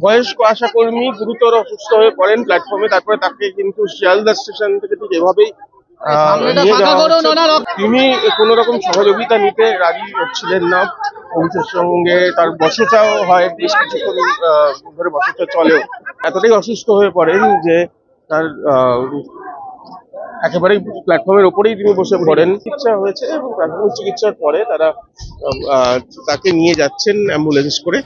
বয়স্ক আশাকর্মী গুরুতর অসুস্থ হয়ে পড়েন প্ল্যাটফর্মে। তারপরে তাকে কিন্তু শিয়ালদা স্টেশন থেকে ঠিক এভাবেই নিয়ে যাওয়া হচ্ছে। তিনি কোনো রকম সহযোগিতা নিতে রাজি হচ্ছিলেন না। পুলিশের সঙ্গে তার বচসাও হয়, বেশ কিছুক্ষণ ধরে বচসা চলেও। এতটাই অসুস্থ হয়ে পড়েন যে তার একেবারেই প্ল্যাটফর্মের ওপরেই তিনি বসে পড়েন। চিকিৎসা হয়েছে এবং প্রাথমিক চিকিৎসার পরে তারা তাকে নিয়ে যাচ্ছেন অ্যাম্বুলেন্স করে।